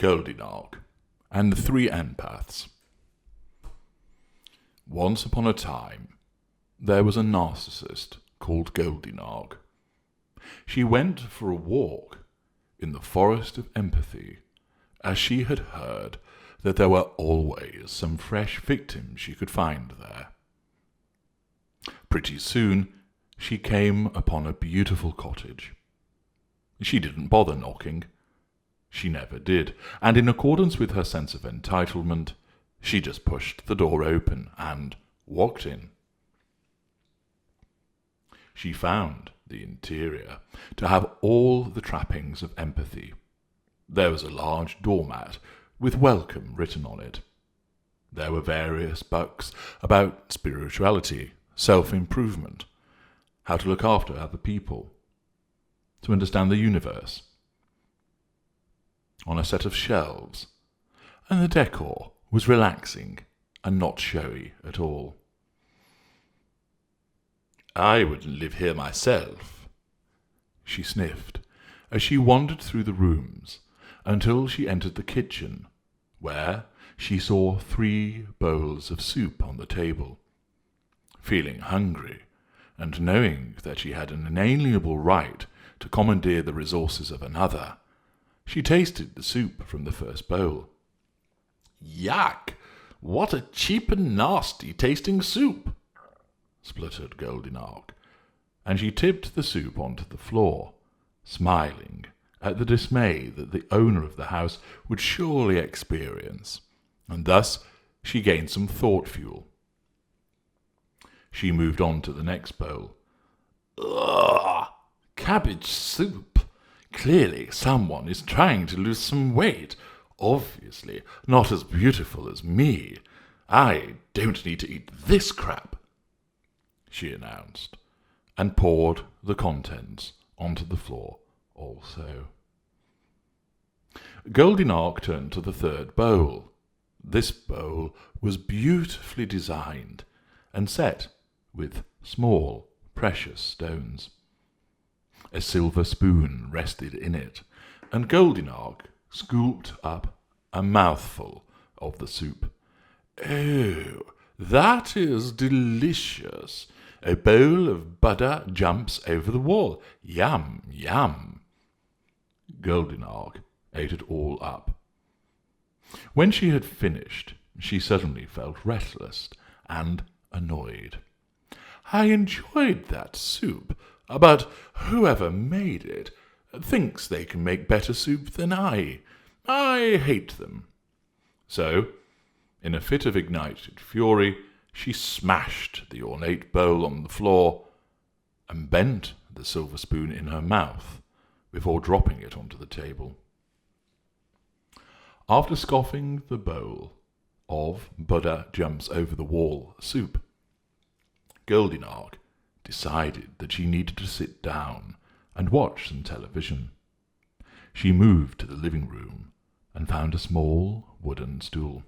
Goldinarc and the Three Empaths. Once upon a time, there was a narcissist called Goldinarc. She went for a walk in the forest of empathy, as she had heard that there were always some fresh victims she could find there. Pretty soon, she came upon a beautiful cottage. She didn't bother knocking. She never did, and in accordance with her sense of entitlement, she just pushed the door open and walked in. She found the interior to have all the trappings of empathy. There was a large doormat with welcome written on it. There were various books about spirituality, self-improvement, how to look after other people, to understand the universe, on a set of shelves, and the decor was relaxing and not showy at all. "I wouldn't live here myself," she sniffed, as she wandered through the rooms until she entered the kitchen, where she saw 3 bowls of soup on the table. Feeling hungry, and knowing that she had an inalienable right to commandeer the resources of another, she tasted the soup from the first bowl. "Yuck! What a cheap and nasty-tasting soup!" spluttered Goldinarc, and she tipped the soup onto the floor, smiling at the dismay that the owner of the house would surely experience, and thus she gained some thought fuel. She moved on to the next bowl. "Ugh! Cabbage soup! Clearly someone is trying to lose some weight. Obviously not as beautiful as me. I don't need to eat this crap," she announced, and poured the contents onto the floor also. Goldinarc turned to the 3rd bowl. This bowl was beautifully designed and set with small, precious stones. A silver spoon rested in it, and Goldinarc scooped up a mouthful of the soup. "Oh, that is delicious! A bowl of butter jumps over the wall. Yum, yum!" Goldinarc ate it all up. When she had finished, she suddenly felt restless and annoyed. "I enjoyed that soup, but whoever made it thinks they can make better soup than I. I hate them." So, in a fit of ignited fury, she smashed the ornate bowl on the floor and bent the silver spoon in her mouth before dropping it onto the table. After scoffing the bowl of butter jumps over the wall soup, Goldinarc decided that she needed to sit down and watch some television. She moved to the living room and found a small wooden stool.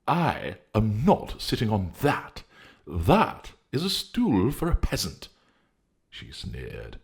"I am not sitting on that. That is a stool for a peasant," she sneered,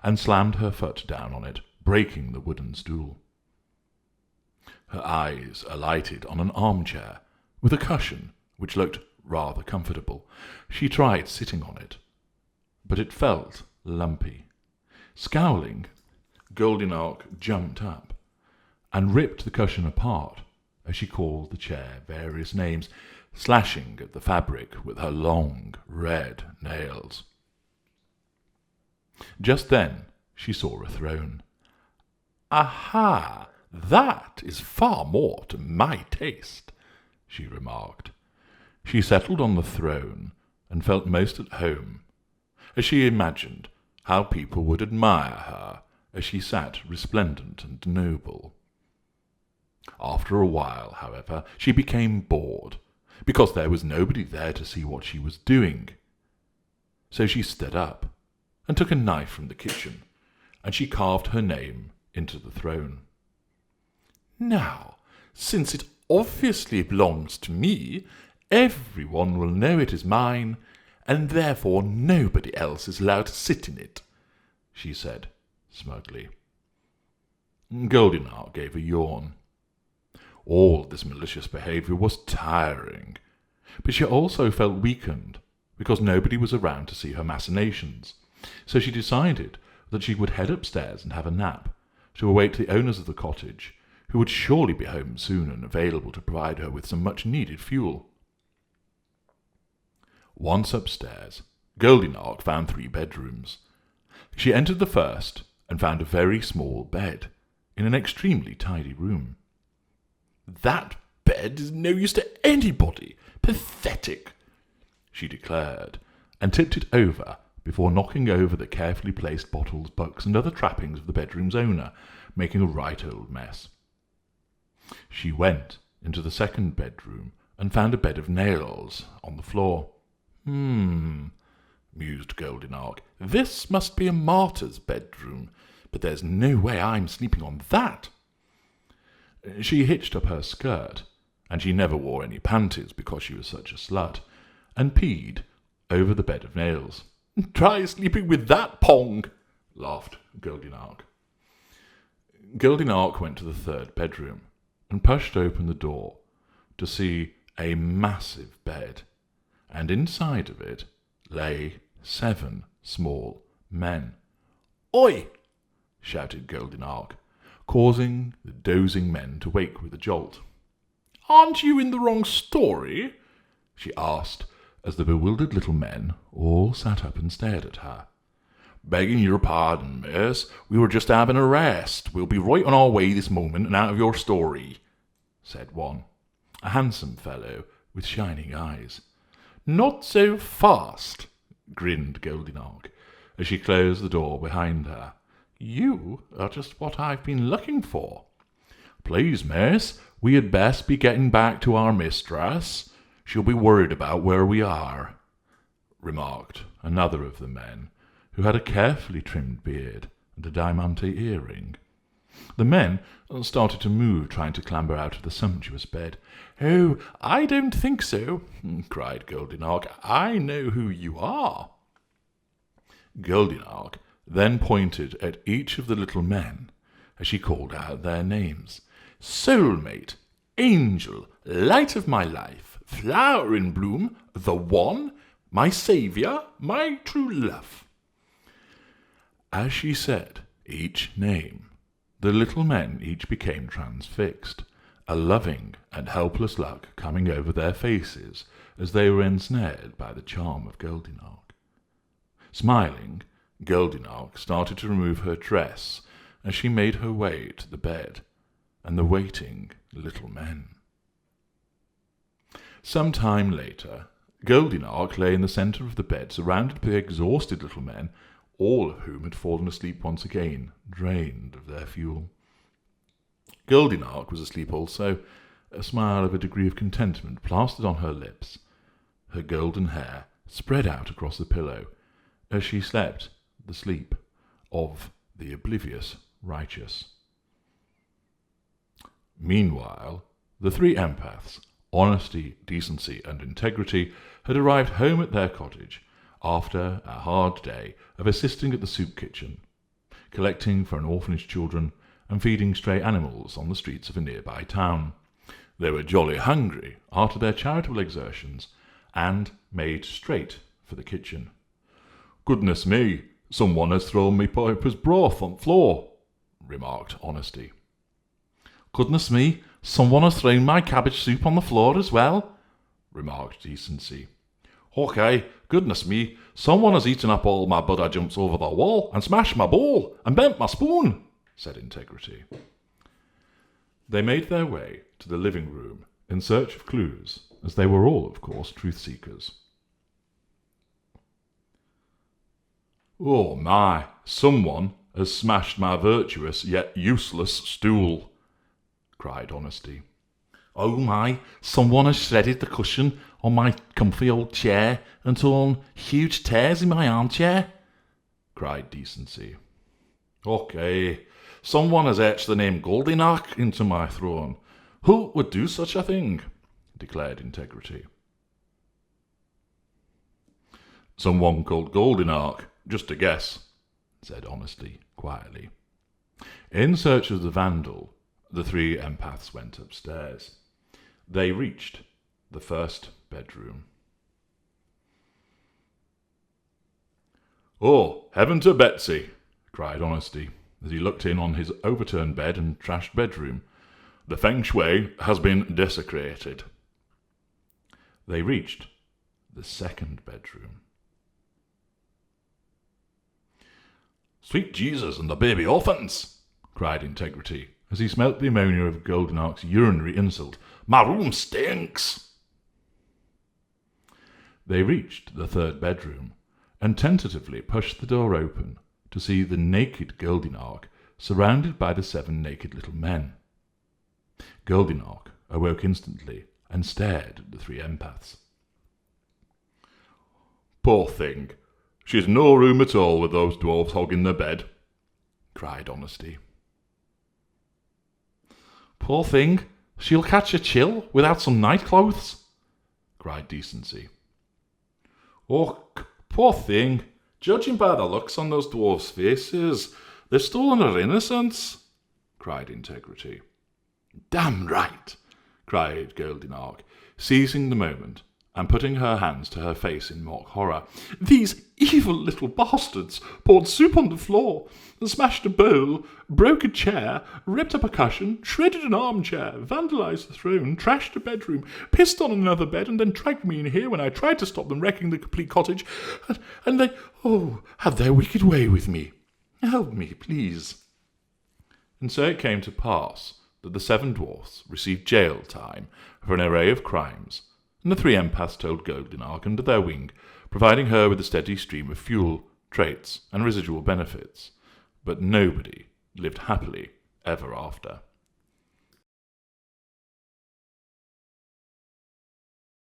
and slammed her foot down on it, breaking the wooden stool. Her eyes alighted on an armchair with a cushion which looked rather comfortable. She tried sitting on it, but it felt lumpy. Scowling, Goldinarc jumped up and ripped the cushion apart as she called the chair various names, slashing at the fabric with her long red nails. Just then she saw a throne. "Aha! That is far more to my taste," she remarked. She settled on the throne and felt most at home, as she imagined how people would admire her as she sat resplendent and noble. After a while, however, she became bored, because there was nobody there to see what she was doing. So she stood up and took a knife from the kitchen, and she carved her name into the throne. "Now, since it obviously belongs to me, everyone will know it is mine, and therefore nobody else is allowed to sit in it," she said smugly. Goldinarc gave a yawn. All this malicious behaviour was tiring, but she also felt weakened because nobody was around to see her machinations, so she decided that she would head upstairs and have a nap, to await the owners of the cottage, who would surely be home soon and available to provide her with some much-needed fuel. Once upstairs, Goldinarc found 3 bedrooms. She entered the first and found a very small bed in an extremely tidy room. "That bed is no use to anybody. Pathetic," she declared, and tipped it over before knocking over the carefully placed bottles, books, and other trappings of the bedroom's owner, making a right old mess. She went into the second bedroom and found a bed of nails on the floor. Mused Goldinarc. "This must be a martyr's bedroom, but there's no way I'm sleeping on that." She hitched up her skirt, and she never wore any panties because she was such a slut, and peed over the bed of nails. "Try sleeping with that, Pong," laughed Goldinarc. Goldinarc went to the third bedroom and pushed open the door to see a massive bed, and inside of it lay 7 small men. "Oi!" shouted Goldinarc, causing the dozing men to wake with a jolt. "Aren't you in the wrong story?" she asked, as the bewildered little men all sat up and stared at her. "Begging your pardon, miss, we were just having a rest. We'll be right on our way this moment and out of your story," said one, a handsome fellow with shining eyes. "Not so fast," grinned Goldinarc, as she closed the door behind her. "You are just what I've been looking for. Please, miss, we had best be getting back to our mistress. She'll be worried about where we are," remarked another of the men, who had a carefully trimmed beard and a diamante earring. The men started to move, trying to clamber out of the sumptuous bed. "Oh, I don't think so," cried Goldinarc. "I know who you are." Goldinarc then pointed at each of the little men as she called out their names. "Soulmate, angel, light of my life, flower in bloom, the one, my saviour, my true love." As she said each name, the little men each became transfixed, a loving and helpless look coming over their faces as they were ensnared by the charm of Goldinarc. Smiling, Goldinarc started to remove her dress as she made her way to the bed and the waiting little men. Some time later, Goldinarc lay in the centre of the bed, surrounded by the exhausted little men, all of whom had fallen asleep once again, drained of their fuel. Goldinarc was asleep also, a smile of a degree of contentment plastered on her lips, her golden hair spread out across the pillow, as she slept the sleep of the oblivious righteous. Meanwhile, the 3 empaths, honesty, decency, and integrity, had arrived home at their cottage after a hard day of assisting at the soup kitchen, collecting for an orphanage children, and feeding stray animals on the streets of a nearby town. They were jolly hungry after their charitable exertions, and made straight for the kitchen. "Goodness me, someone has thrown me Piper's broth on the floor," remarked Honesty. "Goodness me, someone has thrown my cabbage soup on the floor as well," remarked Decency. "Okay, goodness me, someone has eaten up all my butter jumps over the wall and smashed my bowl and bent my spoon," said Integrity. They made their way to the living room in search of clues, as they were all, of course, truth-seekers. "Oh my, someone has smashed my virtuous yet useless stool," cried Honesty. "Oh my, someone has shredded the cushion on my comfy old chair and torn huge tears in my armchair," cried Decency. "Okay, someone has etched the name Goldinarc into my throne. Who would do such a thing?" declared Integrity. "Someone called Goldinarc, just a guess," said Honesty quietly. In search of the vandal, the three empaths went upstairs. They reached the first bedroom. "Oh, heaven to Betsy!" cried Honesty, as he looked in on his overturned bed and trashed bedroom. "The feng shui has been desecrated." They reached the second bedroom. "Sweet Jesus and the baby orphans!" cried Integrity, as he smelt the ammonia of Goldinarc's urinary insult. "My room stinks!" They reached the third bedroom, and tentatively pushed the door open to see the naked Goldinarc surrounded by the 7 naked little men. Goldinarc awoke instantly and stared at the 3 empaths. "Poor thing, she's no room at all with those dwarves hogging the bed," cried Honesty. "Poor thing, she'll catch a chill without some night-clothes," cried Decency. "Oh, poor thing, judging by the looks on those dwarves' faces, they've stolen her innocence," cried Integrity. "Damn right," cried Goldinarc, seizing the moment and putting her hands to her face in mock horror. "These evil little bastards poured soup on the floor, smashed a bowl, broke a chair, ripped up a cushion, shredded an armchair, vandalized the throne, trashed a bedroom, pissed on another bed, and then dragged me in here when I tried to stop them wrecking the complete cottage. And they, had their wicked way with me. Help me, please." And so it came to pass that the 7 dwarfs received jail time for an array of crimes, and the 3 empaths told Goldinarc under their wing, providing her with a steady stream of fuel, traits, and residual benefits. But nobody lived happily ever after.